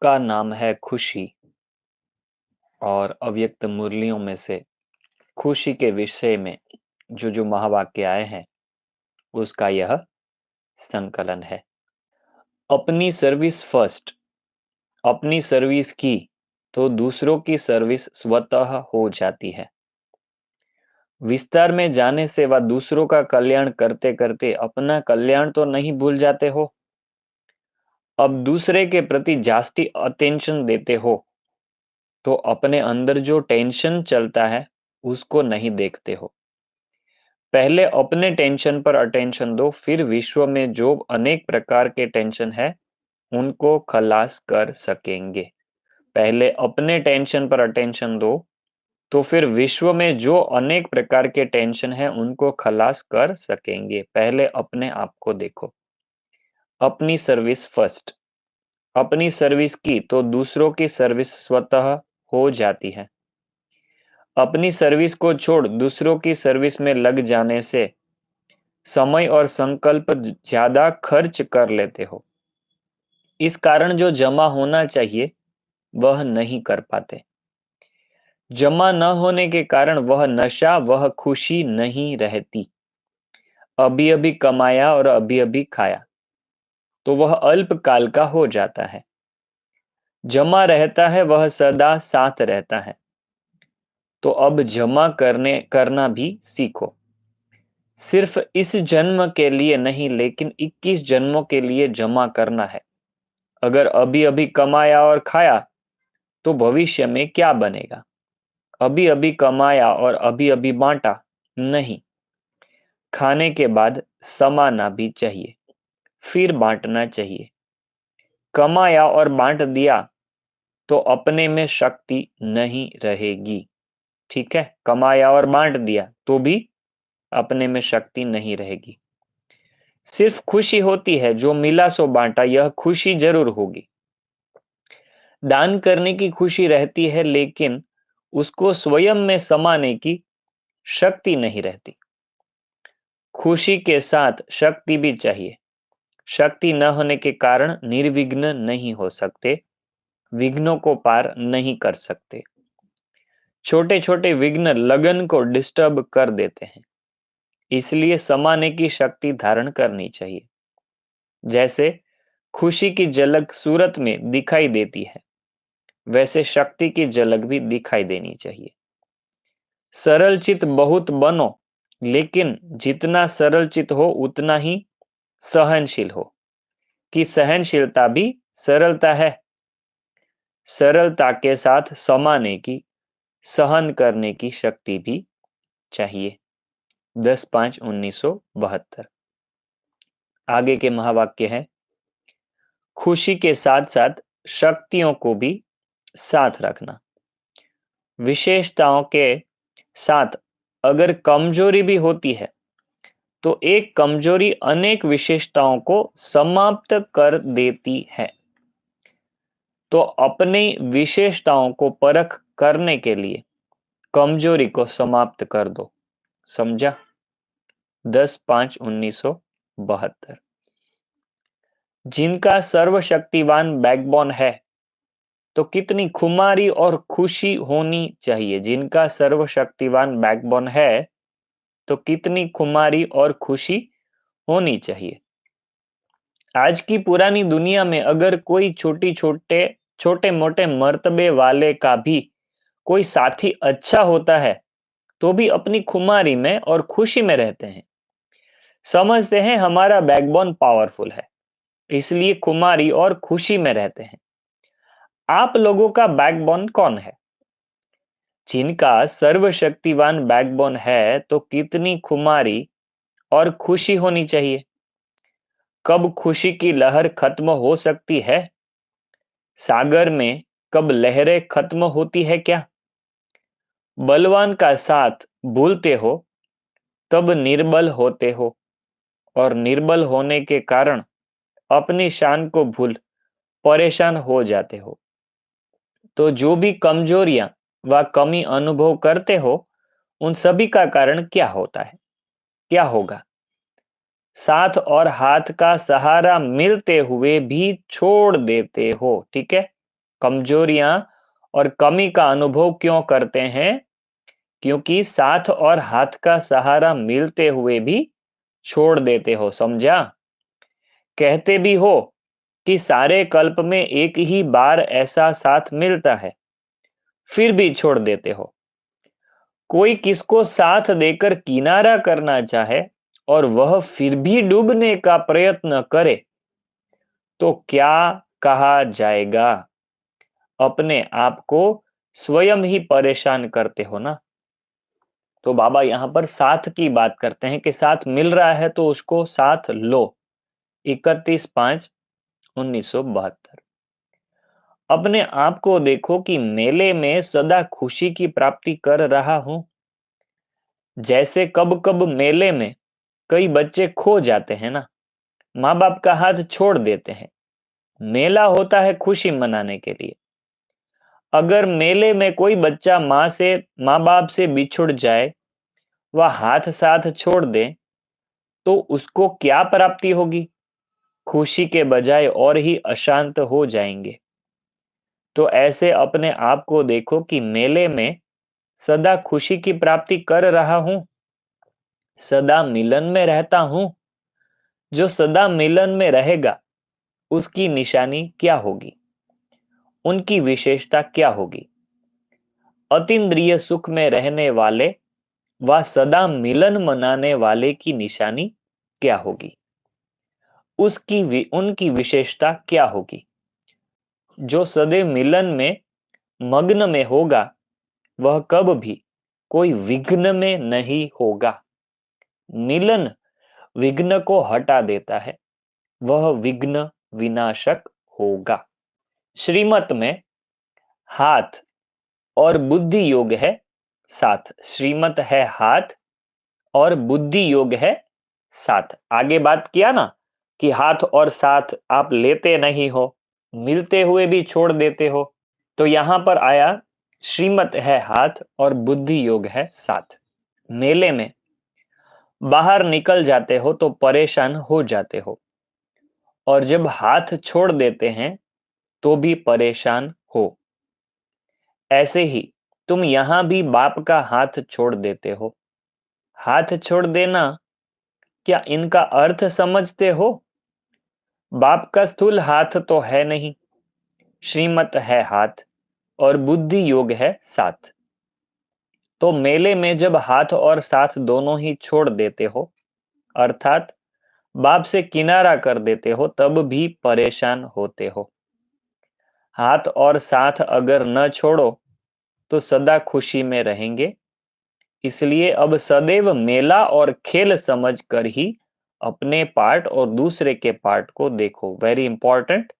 उसका नाम है खुशी। और अव्यक्त मुरलियों में से खुशी के विषय में जो महावाक्य आए हैं उसका यह संकलन है। अपनी सर्विस फर्स्ट। अपनी सर्विस की तो दूसरों की सर्विस स्वतः हो जाती है। विस्तार में जाने से वह दूसरों का कल्याण करते करते अपना कल्याण तो नहीं भूल जाते हो। अब दूसरे के प्रति जास्ती अटेंशन देते हो तो अपने अंदर जो टेंशन चलता है उसको नहीं देखते हो। पहले अपने टेंशन पर अटेंशन दो, फिर विश्व में जो अनेक प्रकार के टेंशन है उनको खलास कर सकेंगे। पहले अपने टेंशन पर अटेंशन दो तो फिर विश्व में जो अनेक प्रकार के टेंशन है उनको खलास कर सकेंगे। पहले अपने आप को देखो। अपनी सर्विस फर्स्ट। अपनी सर्विस की तो दूसरों की सर्विस स्वतः हो जाती है। अपनी सर्विस को छोड़ दूसरों की सर्विस में लग जाने से समय और संकल्प ज्यादा खर्च कर लेते हो। इस कारण जो जमा होना चाहिए वह नहीं कर पाते। जमा न होने के कारण वह नशा, वह खुशी नहीं रहती। अभी अभी कमाया और अभी अभी खाया तो वह अल्पकाल का हो जाता है। जमा रहता है वह सदा साथ रहता है। तो अब जमा करना भी सीखो। सिर्फ इस जन्म के लिए नहीं लेकिन 21 जन्मों के लिए जमा करना है। अगर अभी अभी कमाया और खाया तो भविष्य में क्या बनेगा। अभी अभी कमाया और अभी अभी बांटा नहीं। खाने के बाद समाना भी चाहिए, फिर बांटना चाहिए। कमाया और बांट दिया तो अपने में शक्ति नहीं रहेगी। ठीक है, कमाया और बांट दिया तो भी अपने में शक्ति नहीं रहेगी। सिर्फ खुशी होती है, जो मिला सो बांटा, यह खुशी जरूर होगी। दान करने की खुशी रहती है लेकिन उसको स्वयं में समाने की शक्ति नहीं रहती। खुशी के साथ शक्ति भी चाहिए। शक्ति न होने के कारण निर्विघ्न नहीं हो सकते, विघ्नों को पार नहीं कर सकते। छोटे छोटे विघ्न लगन को डिस्टर्ब कर देते हैं, इसलिए समाने की शक्ति धारण करनी चाहिए। जैसे खुशी की झलक सूरत में दिखाई देती है, वैसे शक्ति की झलक भी दिखाई देनी चाहिए। सरल चित बहुत बनो, लेकिन जितना सरल चित हो उतना ही सहनशील हो, कि सहनशीलता भी सरलता है। सरलता के साथ समाने की, सहन करने की शक्ति भी चाहिए। 10/5/1972। आगे के महावाक्य है, खुशी के साथ साथ शक्तियों को भी साथ रखना। विशेषताओं के साथ अगर कमजोरी भी होती है तो एक कमजोरी अनेक विशेषताओं को समाप्त कर देती है। तो अपनी विशेषताओं को परख करने के लिए कमजोरी को समाप्त कर दो। समझा? 10/5/1972। जिनका सर्वशक्तिवान बैकबोन है तो कितनी खुमारी और खुशी होनी चाहिए। जिनका सर्वशक्तिवान बैकबोन है तो कितनी खुमारी और खुशी होनी चाहिए। आज की पुरानी दुनिया में अगर कोई छोटे मोटे मर्तबे वाले का भी कोई साथी अच्छा होता है तो भी अपनी खुमारी में और खुशी में रहते हैं। समझते हैं हमारा बैकबोन पावरफुल है, इसलिए खुमारी और खुशी में रहते हैं। आप लोगों का बैकबोन कौन है? जिनका सर्वशक्तिवान बैकबोन है तो कितनी खुमारी और खुशी होनी चाहिए। कब खुशी की लहर खत्म हो सकती है? सागर में कब लहरें खत्म होती है क्या? बलवान का साथ भूलते हो तब निर्बल होते हो, और निर्बल होने के कारण अपनी शान को भूल परेशान हो जाते हो। तो जो भी कमजोरियां व कमी अनुभव करते हो उन सभी का कारण क्या होता है, क्या होगा? साथ और हाथ का सहारा मिलते हुए भी छोड़ देते हो। ठीक है, कमजोरियां और कमी का अनुभव क्यों करते हैं? क्योंकि साथ और हाथ का सहारा मिलते हुए भी छोड़ देते हो, समझा? कहते भी हो कि सारे कल्प में एक ही बार ऐसा साथ मिलता है, फिर भी छोड़ देते हो। कोई किसको साथ देकर किनारा करना चाहे और वह फिर भी डूबने का प्रयत्न करे तो क्या कहा जाएगा? अपने आप को स्वयं ही परेशान करते हो ना। तो बाबा यहां पर साथ की बात करते हैं कि साथ मिल रहा है तो उसको साथ लो। 31/5/1972। अपने आप को देखो कि मेले में सदा खुशी की प्राप्ति कर रहा हूं। जैसे कब कब मेले में कई बच्चे खो जाते हैं ना, माँ बाप का हाथ छोड़ देते हैं। मेला होता है खुशी मनाने के लिए। अगर मेले में कोई बच्चा माँ बाप से बिछुड़ जाए, वह हाथ साथ छोड़ दे, तो उसको क्या प्राप्ति होगी? खुशी के बजाय और ही अशांत हो जाएंगे। तो ऐसे अपने आप को देखो कि मेले में सदा खुशी की प्राप्ति कर रहा हूं, सदा मिलन में रहता हूं। जो सदा मिलन में रहेगा उसकी निशानी क्या होगी? उनकी विशेषता क्या होगी? अतीन्द्रिय सुख में रहने वाले व सदा मिलन मनाने वाले की निशानी क्या होगी? उनकी विशेषता क्या होगी? जो सदैव मिलन में मग्न में होगा वह कब भी कोई विघ्न में नहीं होगा। मिलन विघ्न को हटा देता है, वह विघ्न विनाशक होगा। श्रीमत में हाथ और बुद्धि योग है साथ। श्रीमत है हाथ और बुद्धि योग है साथ। आगे बात किया ना कि हाथ और साथ आप लेते नहीं हो, मिलते हुए भी छोड़ देते हो। तो यहां पर आया श्रीमत है हाथ और बुद्धि योग है साथ। मेले में बाहर निकल जाते हो तो परेशान हो जाते हो, और जब हाथ छोड़ देते हैं तो भी परेशान हो। ऐसे ही तुम यहां भी बाप का हाथ छोड़ देते हो। हाथ छोड़ देना, क्या इनका अर्थ समझते हो? बाप का स्थूल हाथ तो है नहीं, श्रीमत है हाथ और बुद्धि योग है साथ। तो मेले में जब हाथ और साथ दोनों ही छोड़ देते हो, अर्थात बाप से किनारा कर देते हो, तब भी परेशान होते हो। हाथ और साथ अगर न छोड़ो तो सदा खुशी में रहेंगे। इसलिए अब सदैव मेला और खेल समझकर ही अपने पार्ट और दूसरे के पार्ट को देखो। Very important.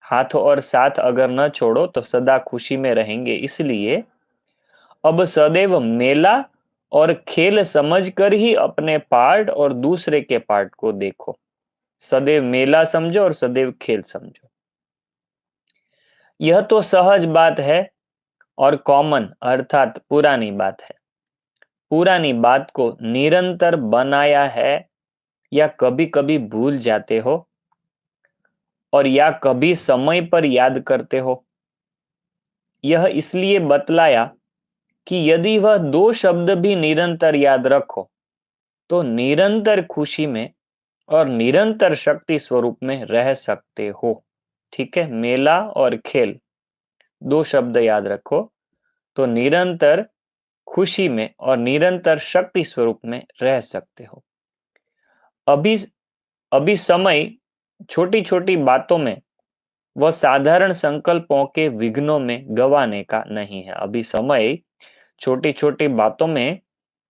हाथ और साथ अगर न छोड़ो तो सदा खुशी में रहेंगे, इसलिए अब सदैव मेला और खेल समझकर ही अपने पार्ट और दूसरे के पार्ट को देखो। सदैव मेला समझो और सदैव खेल समझो। यह तो सहज बात है और कॉमन अर्थात पुरानी बात है। पुरानी बात को निरंतर बनाया है या कभी कभी भूल जाते हो, और या कभी समय पर याद करते हो? यह इसलिए बतलाया कि यदि वह दो शब्द भी निरंतर याद रखो तो निरंतर खुशी में और निरंतर शक्ति स्वरूप में रह सकते हो। ठीक है, मेला और खेल दो शब्द याद रखो तो निरंतर खुशी में और निरंतर शक्ति स्वरूप में रह सकते हो। अभी अभी समय छोटी छोटी बातों में वह साधारण संकल्पों के विघ्नों में गवाने का नहीं है। अभी समय छोटी छोटी बातों में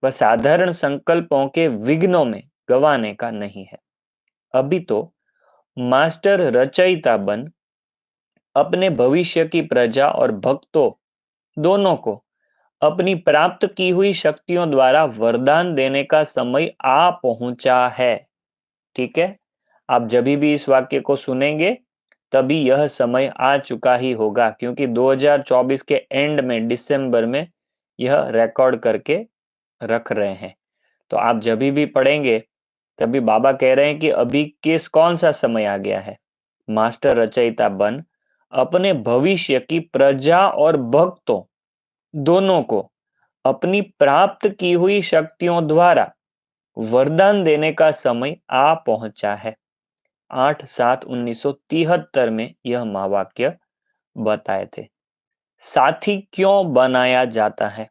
वह साधारण संकल्पों के विघ्नों में गवाने का नहीं है। अभी तो मास्टर रचयिता बन अपने भविष्य की प्रजा और भक्तों दोनों को अपनी प्राप्त की हुई शक्तियों द्वारा वरदान देने का समय आ पहुंचा है। ठीक है, आप जब भी इस वाक्य को सुनेंगे तभी यह समय आ चुका ही होगा, क्योंकि 2024 के एंड में दिसंबर में यह रिकॉर्ड करके रख रहे हैं। तो आप जब भी पढ़ेंगे तभी बाबा कह रहे हैं कि अभी कौन सा समय आ गया है। मास्टर रचयिता बन अपने भविष्य की प्रजा और भक्तों दोनों को अपनी प्राप्त की हुई शक्तियों द्वारा वरदान देने का समय आ पहुंचा है। 8/7/1973 में यह महावाक्य बताए थे। साथी क्यों बनाया जाता है?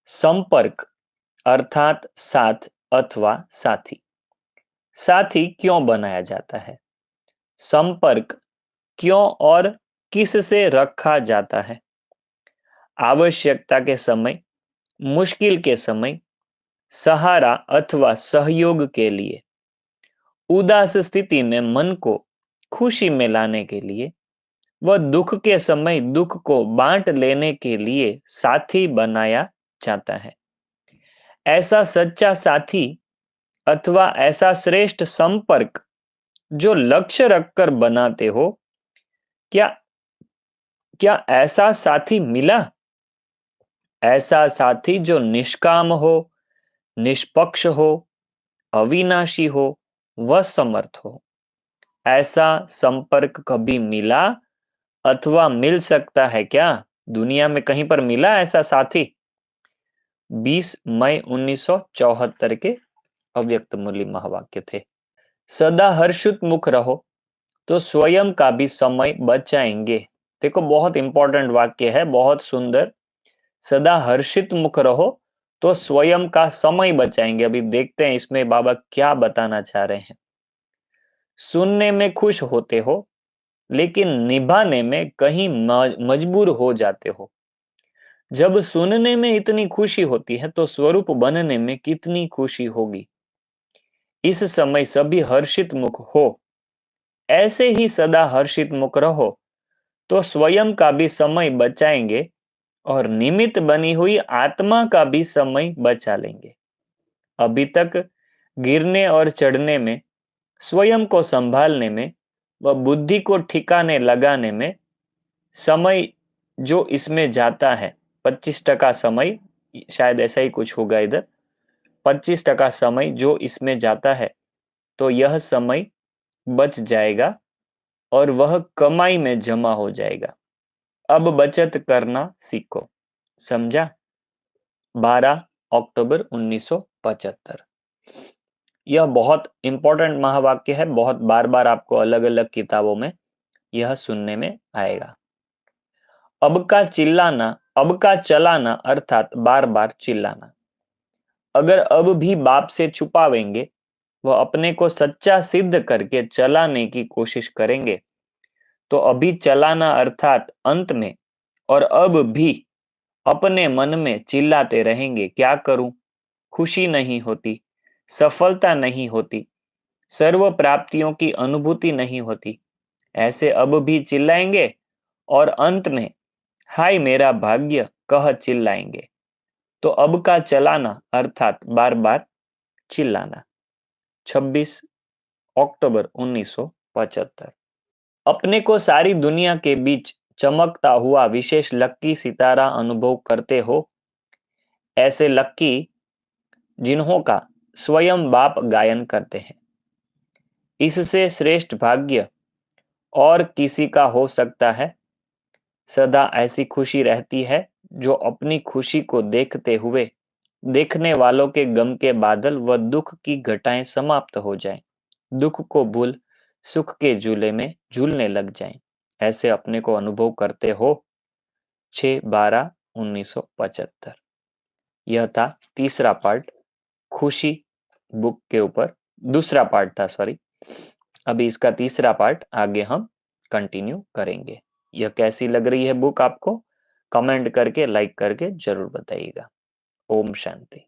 संपर्क अर्थात साथ अथवा साथी। साथी क्यों बनाया जाता है? संपर्क क्यों और किससे रखा जाता है? आवश्यकता के समय, मुश्किल के समय, सहारा अथवा सहयोग के लिए, उदास स्थिति में मन को खुशी में लाने के लिए, वह दुख के समय दुख को बांट लेने के लिए साथी बनाया जाता है। ऐसा सच्चा साथी अथवा ऐसा श्रेष्ठ संपर्क जो लक्ष्य रखकर बनाते हो, क्या क्या ऐसा साथी मिला? ऐसा साथी जो निष्काम हो, निष्पक्ष हो, अविनाशी हो, व समर्थ हो। ऐसा संपर्क कभी मिला अथवा मिल सकता है क्या? दुनिया में कहीं पर मिला ऐसा साथी? 20 मई 1974 के अव्यक्त मूल्य महावाक्य थे। सदा हर्षित मुख रहो तो स्वयं का भी समय बचाएंगे। देखो, बहुत इंपॉर्टेंट वाक्य है, बहुत सुंदर। सदा हर्षित मुख रहो तो स्वयं का समय बचाएंगे। अभी देखते हैं इसमें बाबा क्या बताना चाह रहे हैं। सुनने में खुश होते हो लेकिन निभाने में कहीं मजबूर हो जाते हो। जब सुनने में इतनी खुशी होती है तो स्वरूप बनने में कितनी खुशी होगी। इस समय सभी हर्षित मुख हो, ऐसे ही सदा हर्षित मुख रहो तो स्वयं का भी समय बचाएंगे और निमित्त बनी हुई आत्मा का भी समय बचा लेंगे। अभी तक गिरने और चढ़ने में, स्वयं को संभालने में व बुद्धि को ठिकाने लगाने में समय जो इसमें जाता है, 25% समय, शायद ऐसा ही कुछ होगा इधर, 25% समय जो इसमें जाता है, तो यह समय बच जाएगा और वह कमाई में जमा हो जाएगा। अब बचत करना सीखो। समझा? 12 अक्टूबर 1975। यह बहुत इंपॉर्टेंट महावाक्य है, बहुत बार बार आपको अलग अलग किताबों में यह सुनने में आएगा। अब का चिल्लाना, अब का चलाना अर्थात बार बार चिल्लाना। अगर अब भी बाप से छुपावेंगे, वह अपने को सच्चा सिद्ध करके चलाने की कोशिश करेंगे, तो अभी चलाना अर्थात अंत में और अब भी अपने मन में चिल्लाते रहेंगे, क्या करूं, खुशी नहीं होती, सफलता नहीं होती, सर्व प्राप्तियों की अनुभूति नहीं होती। ऐसे अब भी चिल्लाएंगे और अंत में हाय मेरा भाग्य कह चिल्लाएंगे। तो अब का चलाना अर्थात बार बार चिल्लाना। 26 अक्टूबर 1975। अपने को सारी दुनिया के बीच चमकता हुआ विशेष लक्की सितारा अनुभव करते हो। ऐसे लक्की जिन्हों का स्वयं बाप गायन करते हैं। इससे श्रेष्ठ भाग्य और किसी का हो सकता है? सदा ऐसी खुशी रहती है जो अपनी खुशी को देखते हुए देखने वालों के गम के बादल व दुख की घटाएं समाप्त हो जाएं, दुख को भूल सुख के झूले में झूलने लग जाएं। ऐसे अपने को अनुभव करते हो। 6/12/1975। यह था तीसरा पार्ट, खुशी बुक के ऊपर। दूसरा पार्ट था, सॉरी। अभी इसका तीसरा पार्ट आगे हम कंटिन्यू करेंगे। यह कैसी लग रही है बुक आपको? कमेंट करके, लाइक करके जरूर बताइएगा। ओम शांति।